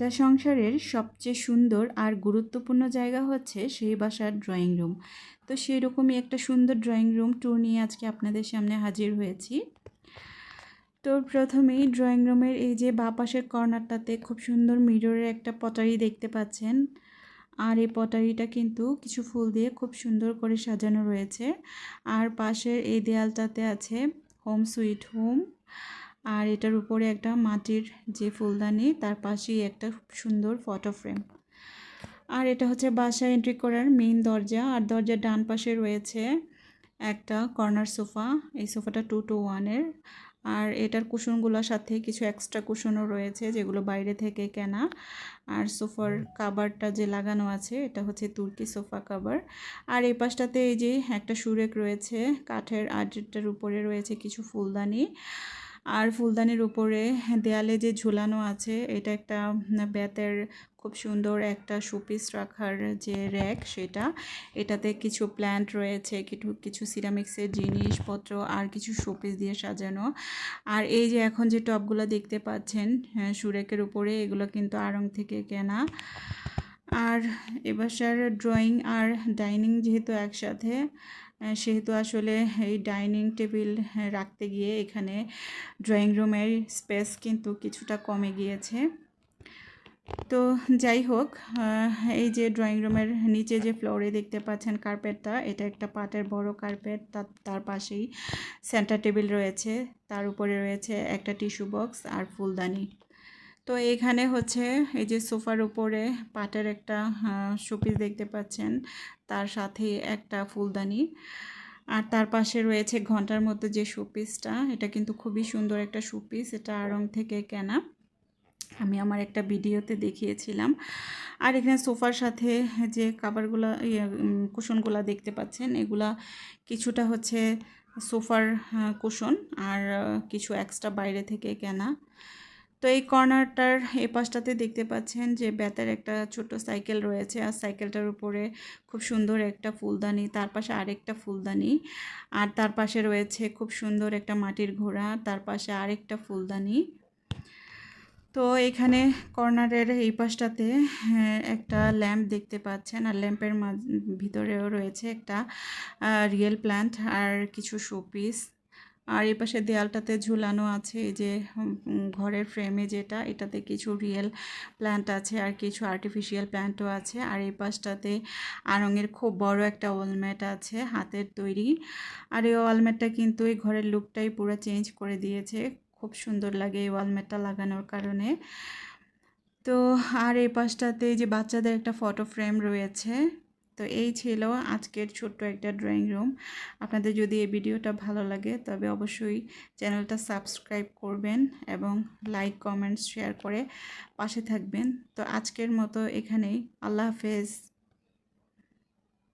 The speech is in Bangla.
একটা সংসারের সবচেয়ে সুন্দর আর গুরুত্বপূর্ণ জায়গা হচ্ছে সেই বাসার ড্রয়িং রুম। তো সেই রকমই একটা সুন্দর ড্রয়িং রুম ট্যুর নিয়ে আজকে আপনাদের সামনে হাজির হয়েছি। তো প্রথমেই ড্রয়িং রুমের এই যে বাঁ পাশের কর্নারটাতে খুব সুন্দর মিররের একটা পটারি দেখতে পাচ্ছেন। আর এই পটারিটা কিন্তু কিছু ফুল দিয়ে খুব সুন্দর করে সাজানো রয়েছে। আর পাশের এই দেয়ালটাতে আছে হোম সুইট হোম। আর এটার উপরে একটা মাটির যে ফুলদানি, তার পাশেই একটা সুন্দর ফটো ফ্রেম। আর এটা হচ্ছে বাসায় এন্ট্রি করার মেইন দরজা। আর দরজার ডান পাশে রয়েছে একটা কর্নার সোফা। এই সোফাটা 2-to-1-এর। আর এটার কুশনগুলোর সাথে কিছু এক্সট্রা কুশনও রয়েছে যেগুলো বাইরে থেকে কেনা। আর সোফার কাভারটা যে লাগানো আছে এটা হচ্ছে তুর্কি সোফা কাভার। আর এই পাশটাতে এই যে একটা সুরেক রয়েছে কাঠের, আর এটার উপরে রয়েছে কিছু ফুলদানি। আর ফুলদানির উপরে দেয়ালে যে ঝুলানো আছে এটা একটা বেতের খুব সুন্দর একটা শোপিস রাখার যে র্যাক, সেটা এটাতে কিছু প্ল্যান্ট রয়েছে, কিছু সিরামিক্সের জিনিসপত্র আর কিছু শোপিস দিয়ে সাজানো। আর এই যে এখন যে টবগুলো দেখতে পাচ্ছেন সুরেকের উপরে, এগুলো কিন্তু আড়ং থেকে কেনা। আর এ বাসার ড্রয়িং আর ডাইনিং যেহেতু একসাথে, সেহেতু আসলে এই ডাইনিং টেবিল রাখতে গিয়ে এখানে ড্রয়িং রুমের স্পেস কিন্তু কিছুটা কমে গিয়েছে। তো যাই হোক, এই যে ড্রয়িং রুমের নিচে যে ফ্লোরে দেখতে পাচ্ছেন কার্পেটটা, এটা একটা পাটের বড় কার্পেট। তার পাশেই সেন্টার টেবিল রয়েছে, তার উপরে রয়েছে একটা টিস্যু বক্স আর ফুলদানি। তো এখানে হচ্ছে এই যে সোফার উপরে পাটের একটা শোপিস দেখতে পাচ্ছেন, তার সাথে একটা ফুলদানি। আর তার পাশে রয়েছে ঘন্টার মতো যে শোপিসটা, এটা কিন্তু খুবই সুন্দর একটা শোপিস, এটা আড়ং থেকে কেনা, আমি আমার একটা ভিডিওতে দেখিয়েছিলাম। আর এখানে সোফার সাথে যে কাভারগুলো কুশনগুলো দেখতে পাচ্ছেন, এগুলা কিছুটা হচ্ছে সোফার কুশন আর কিছু এক্সট্রা বাইরে থেকে কেনা। তো এই কর্নারটার এই পাশটাতে দেখতে পাচ্ছেন যে বেতের একটা ছোট সাইকেল রয়েছে, আর সাইকেলটার উপরে খুব সুন্দর একটা ফুলদানি, তার পাশে আরেকটা ফুলদানি। আর তার পাশে রয়েছে খুব সুন্দর একটা মাটির ঘোড়া, তার পাশে আরেকটা ফুলদানি। তো এখানে কর্নারের এই পাশটাতে একটা ল্যাম্প দেখতে পাচ্ছেন, আর ল্যাম্পের ভিতরেও রয়েছে একটা রিয়েল প্ল্যান্ট আর কিছু শোপিস। আর এই পাশে দেয়ালটাতে ঝুলানো আছে এই যে ঘরের ফ্রেমে যেটা, এটাতে কিছু রিয়েল প্ল্যান্ট আছে আর কিছু আর্টিফিশিয়াল প্ল্যান্টও আছে। আর এই পাশটাতে আড়ংয়ের খুব বড় একটা ওয়ালম্যাট আছে হাতের তৈরি। আর এই ওয়ালম্যাটটা কিন্তু এই ঘরের লুকটাই পুরো চেঞ্জ করে দিয়েছে, খুব সুন্দর লাগে এই ওয়ালম্যাটটা লাগানোর কারণে। তো আর এই পাশটাতে যে বাচ্চাদের একটা ফটো ফ্রেম রয়েছে। তো এই ছিল আজকের ছোট্ট একটা ড্রয়িং রুম। আপনাদের যদি এই ভিডিওটা ভালো লাগে তবে অবশ্যই চ্যানেলটা সাবস্ক্রাইব করবেন এবং লাইক কমেন্টস শেয়ার করে পাশে থাকবেন। তো আজকের মতো এখানেই, আল্লাহ হাফেজ।